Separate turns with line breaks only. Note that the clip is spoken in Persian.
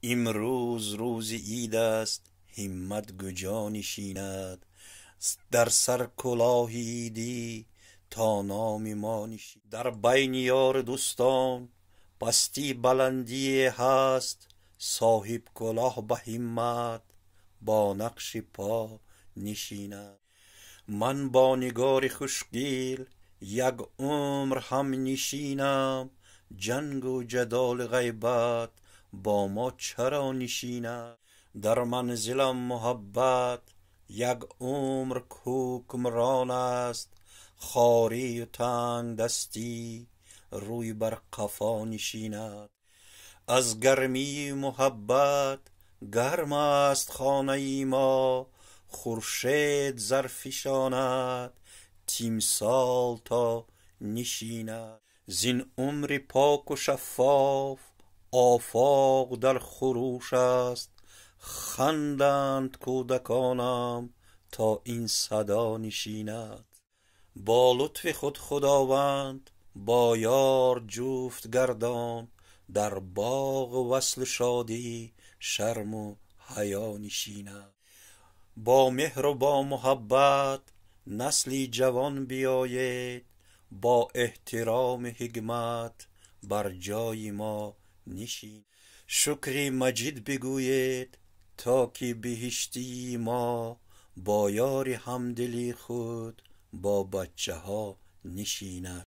امروز روز عید است، همت کجا نشیند؟ در سر کلاه عیدی تا نام ما نشیند. در بین یار دوستان پستی بلندی هست، صاحب کلاه به همت با نقش پا نشیند. من با نگار خوشگل یک عمر هم نشینم، جنگ و جدال غیبت با ما چرا نشیند؟ در منزلم محبت یک عمر حکمران است، خواری و تنگ دستی روی بر قفا نشیند. از گرمی محبت گرم است خانه ما، خورشید زرفشاند تیمسال تا نشیند. زین عمر پاک و شفاف آفاق در خروش است، خندند کودکانم تا این صدا نشیند. با لطف خود خداوند با یار جفت گردان، در باغ وصل شادی شرم و حیا نشیند. با مهر و با محبت نسلی جوان بیاید، با احترام حکمت بر جای ما نشیند. شکر مجید بگوید تا که بهشتی ما، با یار همدلی خود با بچه ها نشیند.